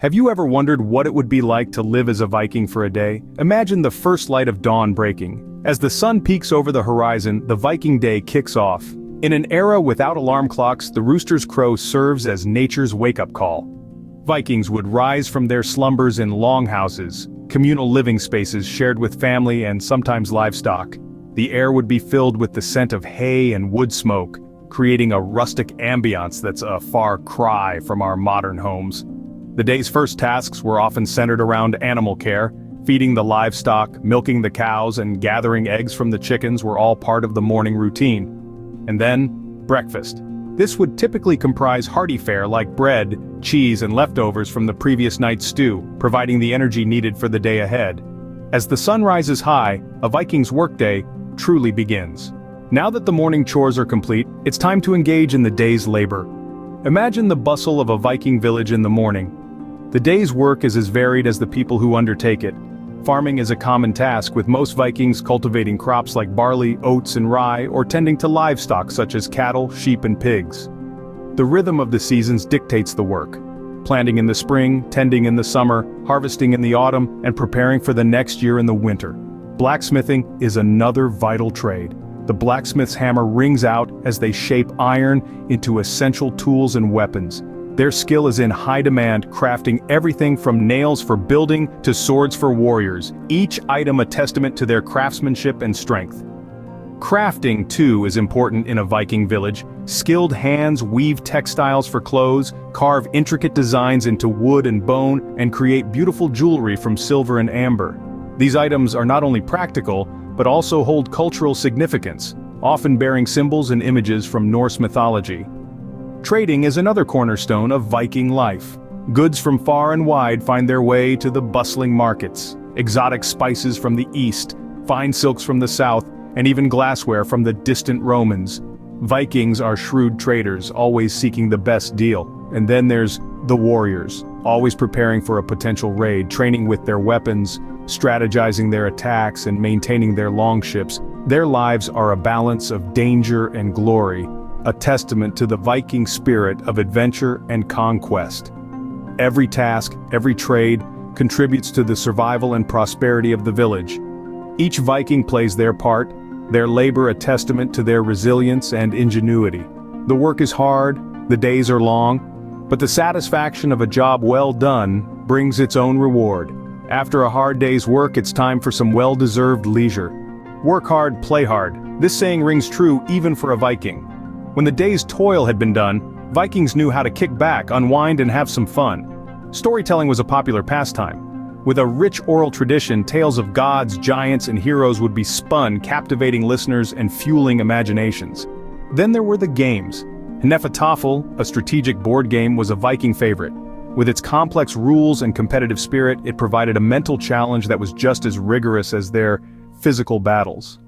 Have you ever wondered what it would be like to live as a Viking for a day? Imagine the first light of dawn breaking. As the sun peeks over the horizon, the Viking day kicks off. In an era without alarm clocks, the rooster's crow serves as nature's wake-up call. Vikings would rise from their slumbers in longhouses, communal living spaces shared with family and sometimes livestock. The air would be filled with the scent of hay and wood smoke, creating a rustic ambiance that's a far cry from our modern homes. The day's first tasks were often centered around animal care. Feeding the livestock, milking the cows, and gathering eggs from the chickens were all part of the morning routine. And then, breakfast. This would typically comprise hearty fare like bread, cheese, and leftovers from the previous night's stew, providing the energy needed for the day ahead. As the sun rises high, a Viking's workday truly begins. Now that the morning chores are complete, it's time to engage in the day's labor. Imagine the bustle of a Viking village in the morning. The day's work is as varied as the people who undertake it. Farming is a common task, with most Vikings cultivating crops like barley, oats, and rye, or tending to livestock such as cattle, sheep, and pigs. The rhythm of the seasons dictates the work. Planting in the spring, tending in the summer, harvesting in the autumn, and preparing for the next year in the winter. Blacksmithing is another vital trade. The blacksmith's hammer rings out as they shape iron into essential tools and weapons. Their skill is in high demand, crafting everything from nails for building to swords for warriors, each item a testament to their craftsmanship and strength. Crafting, too, is important in a Viking village. Skilled hands weave textiles for clothes, carve intricate designs into wood and bone, and create beautiful jewelry from silver and amber. These items are not only practical, but also hold cultural significance, often bearing symbols and images from Norse mythology. Trading is another cornerstone of Viking life. Goods from far and wide find their way to the bustling markets. Exotic spices from the east, fine silks from the south, and even glassware from the distant Romans. Vikings are shrewd traders, always seeking the best deal. And then there's the warriors, always preparing for a potential raid, training with their weapons, strategizing their attacks, and maintaining their longships. Their lives are a balance of danger and glory, a testament to the Viking spirit of adventure and conquest. Every task, every trade, contributes to the survival and prosperity of the village. Each Viking plays their part, their labor a testament to their resilience and ingenuity. The work is hard, the days are long, but the satisfaction of a job well done brings its own reward. After a hard day's work, it's time for some well-deserved leisure. Work hard, play hard. This saying rings true even for a Viking. When the day's toil had been done, Vikings knew how to kick back, unwind, and have some fun. Storytelling was a popular pastime. With a rich oral tradition, tales of gods, giants, and heroes would be spun, captivating listeners and fueling imaginations. Then there were the games. Hnefatafl, a strategic board game, was a Viking favorite. With its complex rules and competitive spirit, it provided a mental challenge that was just as rigorous as their physical battles.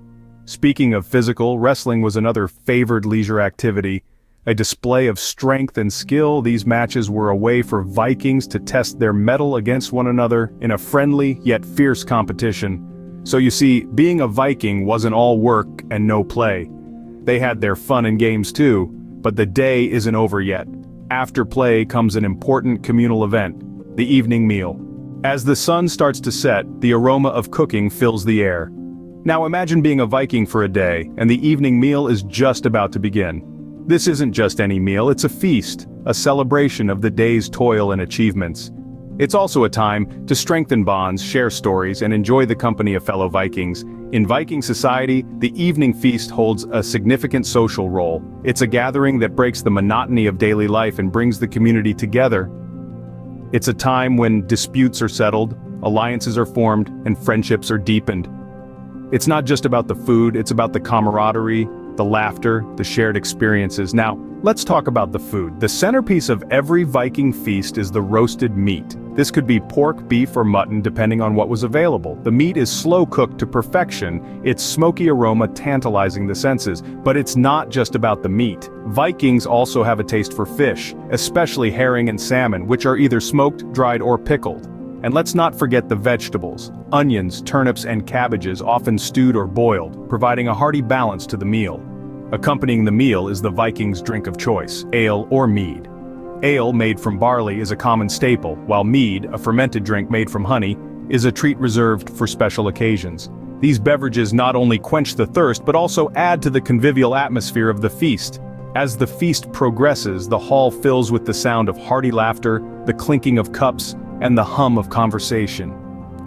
Speaking of physical, wrestling was another favored leisure activity. A display of strength and skill, these matches were a way for Vikings to test their mettle against one another in a friendly yet fierce competition. So you see, being a Viking wasn't all work and no play. They had their fun and games too, but the day isn't over yet. After play comes an important communal event, the evening meal. As the sun starts to set, the aroma of cooking fills the air. Now imagine being a Viking for a day, and the evening meal is just about to begin. This isn't just any meal, it's a feast, a celebration of the day's toil and achievements. It's also a time to strengthen bonds, share stories, and enjoy the company of fellow Vikings. In Viking society, the evening feast holds a significant social role. It's a gathering that breaks the monotony of daily life and brings the community together. It's a time when disputes are settled, alliances are formed, and friendships are deepened. It's not just about the food, it's about the camaraderie, the laughter, the shared experiences. Now, let's talk about the food. The centerpiece of every Viking feast is the roasted meat. This could be pork, beef, or mutton depending on what was available. The meat is slow cooked to perfection, its smoky aroma tantalizing the senses. But it's not just about the meat. Vikings also have a taste for fish, especially herring and salmon, which are either smoked, dried, or pickled. And let's not forget the vegetables. Onions, turnips, and cabbages, often stewed or boiled, providing a hearty balance to the meal. Accompanying the meal is the Vikings' drink of choice, ale or mead. Ale made from barley is a common staple, while mead, a fermented drink made from honey, is a treat reserved for special occasions. These beverages not only quench the thirst but also add to the convivial atmosphere of the feast. As the feast progresses, the hall fills with the sound of hearty laughter, the clinking of cups, and the hum of conversation.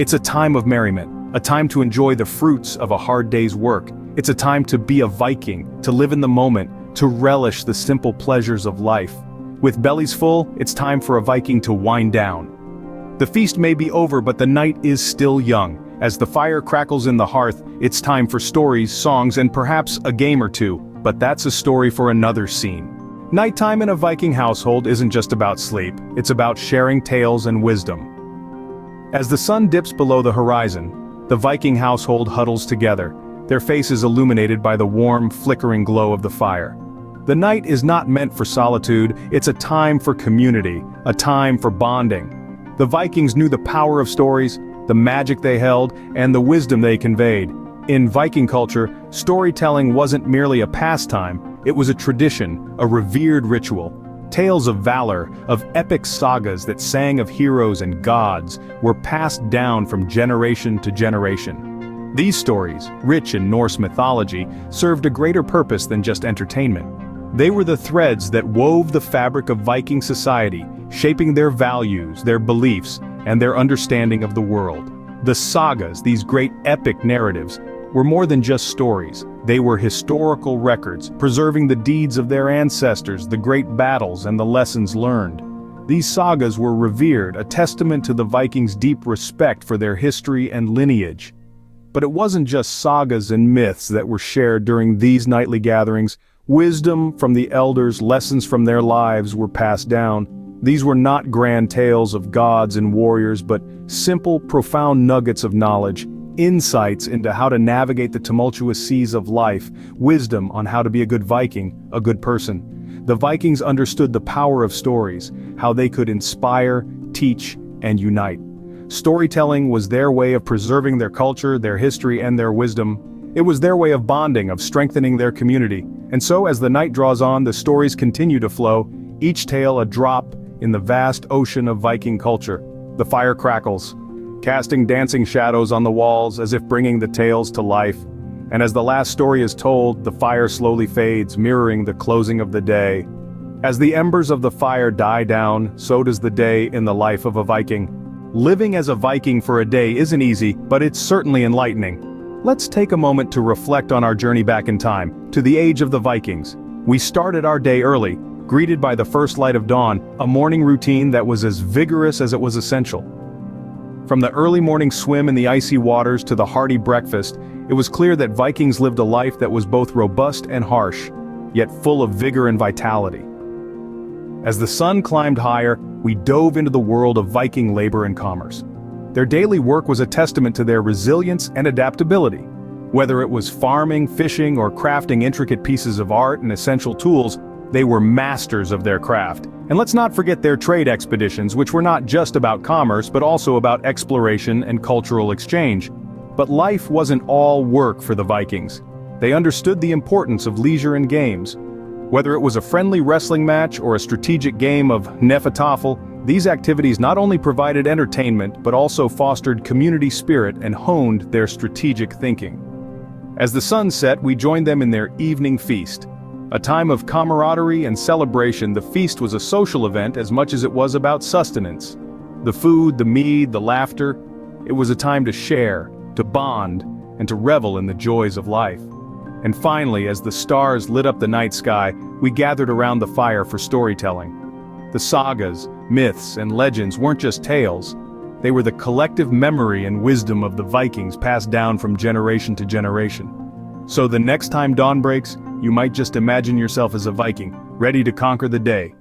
It's a time of merriment, a time to enjoy the fruits of a hard day's work. It's a time to be a Viking, to live in the moment, to relish the simple pleasures of life. With bellies full, it's time for a Viking to wind down. The feast may be over, but the night is still young. As the fire crackles in the hearth, it's time for stories, songs, and perhaps a game or two, but that's a story for another scene. Nighttime in a Viking household isn't just about sleep, it's about sharing tales and wisdom. As the sun dips below the horizon, the Viking household huddles together, their faces illuminated by the warm, flickering glow of the fire. The night is not meant for solitude, it's a time for community, a time for bonding. The Vikings knew the power of stories, the magic they held, and the wisdom they conveyed. In Viking culture, storytelling wasn't merely a pastime, it was a tradition, a revered ritual. Tales of valor, of epic sagas that sang of heroes and gods, were passed down from generation to generation. These stories, rich in Norse mythology, served a greater purpose than just entertainment. They were the threads that wove the fabric of Viking society, shaping their values, their beliefs, and their understanding of the world. The sagas, these great epic narratives, were more than just stories. They were historical records, preserving the deeds of their ancestors, the great battles, and the lessons learned. These sagas were revered, a testament to the Vikings' deep respect for their history and lineage. But it wasn't just sagas and myths that were shared during these nightly gatherings. Wisdom from the elders, lessons from their lives were passed down. These were not grand tales of gods and warriors, but simple, profound nuggets of knowledge, insights into how to navigate the tumultuous seas of life, wisdom on how to be a good Viking, a good person. The Vikings understood the power of stories, how they could inspire, teach, and unite. Storytelling was their way of preserving their culture, their history, and their wisdom. It was their way of bonding, of strengthening their community. And so as the night draws on, the stories continue to flow, each tale a drop in the vast ocean of Viking culture. The fire crackles, casting dancing shadows on the walls as if bringing the tales to life. And as the last story is told, the fire slowly fades, mirroring the closing of the day. As the embers of the fire die down, so does the day in the life of a Viking. Living as a Viking for a day isn't easy, but it's certainly enlightening. Let's take a moment to reflect on our journey back in time, to the age of the Vikings. We started our day early, greeted by the first light of dawn, a morning routine that was as vigorous as it was essential. From the early morning swim in the icy waters to the hearty breakfast, it was clear that Vikings lived a life that was both robust and harsh, yet full of vigor and vitality. As the sun climbed higher, we dove into the world of Viking labor and commerce. Their daily work was a testament to their resilience and adaptability. Whether it was farming, fishing, or crafting intricate pieces of art and essential tools, they were masters of their craft. And let's not forget their trade expeditions, which were not just about commerce but also about exploration and cultural exchange. But life wasn't all work for the Vikings. They understood the importance of leisure and games. Whether it was a friendly wrestling match or a strategic game of Nefatafel, these activities not only provided entertainment but also fostered community spirit and honed their strategic thinking. As the sun set, we joined them in their evening feast. A time of camaraderie and celebration, the feast was a social event as much as it was about sustenance. The food, the mead, the laughter, it was a time to share, to bond, and to revel in the joys of life. And finally, as the stars lit up the night sky, we gathered around the fire for storytelling. The sagas, myths, and legends weren't just tales. They were the collective memory and wisdom of the Vikings passed down from generation to generation. So the next time dawn breaks, you might just imagine yourself as a Viking, ready to conquer the day,